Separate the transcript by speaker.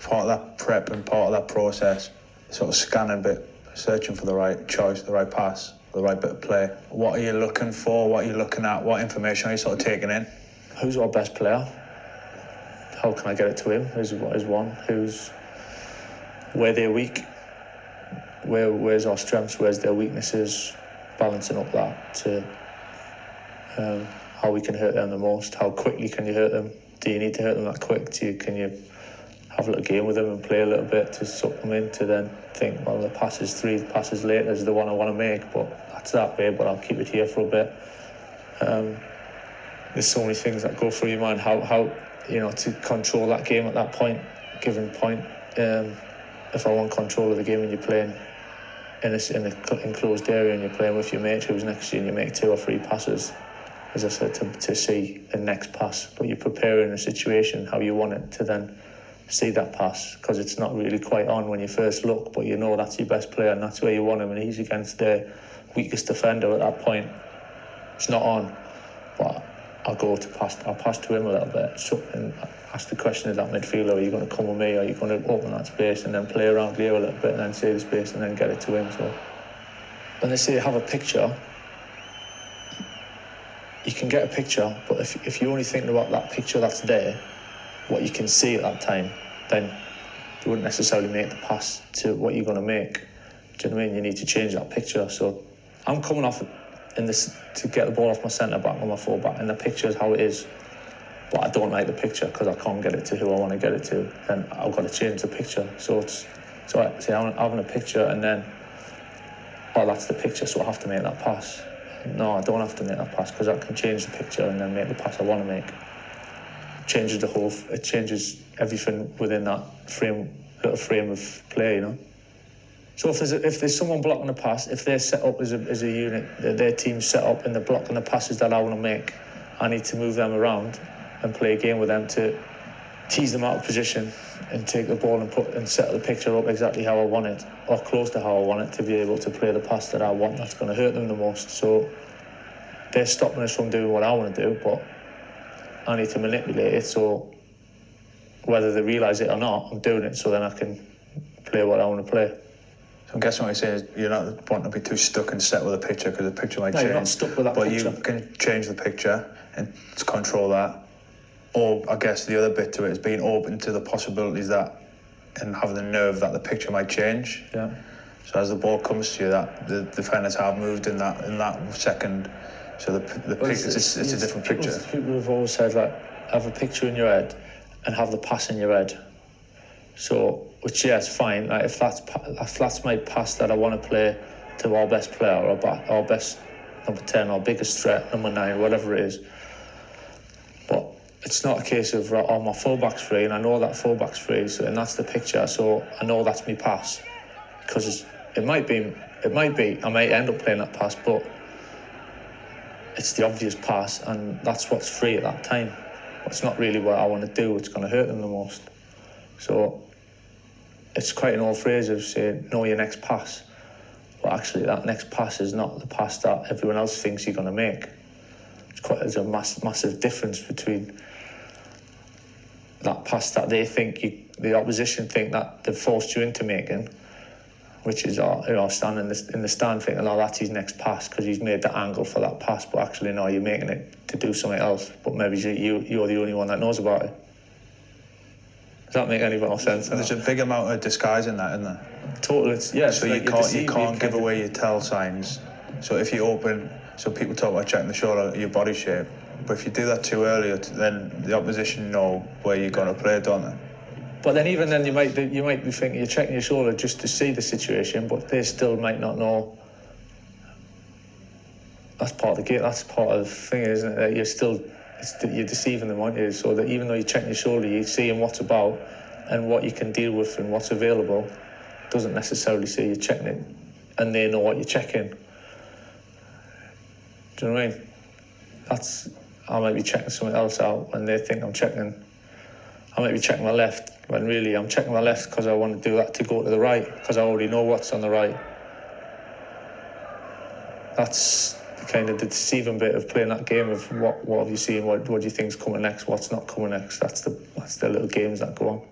Speaker 1: part of that prep and part of that process, sort of scanning a bit, searching for the right choice, the right pass, the right bit of play. What are you looking for? What are you looking at? What information are you sort of taking in?
Speaker 2: Who's our best player? How can I get it to him? Is one. Where they're weak? Where's our strengths? Where's their weaknesses? Balancing up that to how we can hurt them the most. How quickly can you hurt them? Do you need to hurt them that quick? Can you have a little game with them and play a little bit to suck them in, to then think, well, the three passes later is the one I want to make, but that's that way, but I'll keep it here for a bit. There's so many things that go through your mind, how to control that game at that given point. If I want control of the game and you're playing in an enclosed area and you're playing with your mate who's next to you and you make 2 or 3 passes, as I said, to see the next pass, but you're preparing the situation how you want it to then see that pass, because it's not really quite on when you first look, but you know that's your best player and that's where you want him, and he's against the weakest defender at that point. It's not on, but I'll pass to him a little bit, and ask the question of that midfielder, are you going to come with me, are you going to open that space, and then play around here a little bit and then see the space and then get it to him. So when they say have a picture, you can get a picture, but if you're only thinking about that picture that's there, what you can see at that time, then you wouldn't necessarily make the pass to what you're going to make. Do you know what I mean? You need to change that picture. So I'm coming off in this to get the ball off my centre back or my full back, and the picture is how it is. But I don't like the picture because I can't get it to who I want to get it to. Then I've got to change the picture. So I'm having a picture, and then that's the picture, so I have to make that pass. No, I don't have to make that pass because I can change the picture and then make the pass I want to make. It changes everything within that little frame of play, So if there's someone blocking a pass, if they're set up as a unit, their team's set up and they're blocking the passes that I want to make, I need to move them around and play a game with them to tease them out of position and take the ball and set the picture up exactly how I want it, or close to how I want it, to be able to play the pass that I want that's going to hurt them the most. So they're stopping us from doing what I want to do, but I need to manipulate it, so whether they realise it or not, I'm doing it so then I can play what I want to play.
Speaker 1: So I'm guessing what you're saying is you're not wanting to be too stuck and set with a picture, because the picture might change.
Speaker 2: You're not stuck with that picture.
Speaker 1: But you can change the picture and control that. Or I guess the other bit to it is being open to the possibilities that, and having the nerve that the picture might change.
Speaker 2: Yeah.
Speaker 1: So as the ball comes to you, that the defenders have moved in that second. So it's a different picture.
Speaker 2: People have always said, have a picture in your head and have the pass in your head. So, which, yeah, it's fine. If that's my pass that I want to play to our best player, or our best number 10, our biggest threat, number 9, whatever it is. But it's not a case of, my fullback's free, and I know that fullback's free, and that's the picture, so I know that's my pass. Because it might be, I might end up playing that pass, but it's the obvious pass, and that's what's free at that time. It's not really what I want to do, it's going to hurt them the most. So it's quite an old phrase of saying, know your next pass. But actually, that next pass is not the pass that everyone else thinks you're going to make. There's a massive difference between that pass that they think the opposition think that they've forced you into making, which is standing in the stand thinking, that's his next pass because he's made the angle for that pass, but actually no, you're making it to do something else, but maybe you're the only one that knows about it. Does that make any more sense?
Speaker 1: There's a big amount of disguise in that, isn't there?
Speaker 2: Totally, yeah.
Speaker 1: So you can't give away your tell signs. So if you open, so people talk about checking the shoulder, your body shape, but if you do that too early, then the opposition know where you're going to play, don't they?
Speaker 2: But then even then you might be thinking you're checking your shoulder just to see the situation, but they still might not know. That's part of the game. That's part of the thing, isn't it? That you're deceiving them, aren't you? So that even though you're checking your shoulder, you're seeing what's about and what you can deal with and what's available. Doesn't necessarily say you're checking it, and they know what you're checking. Do you know what I mean? I might be checking something else out, and they think I'm checking. I might be checking my left, when really I'm checking my left because I want to do that to go to the right, because I already know what's on the right. That's kind of the deceiving bit of playing that game of what have you seen, what do you think's coming next, what's not coming next. That's the little games that go on.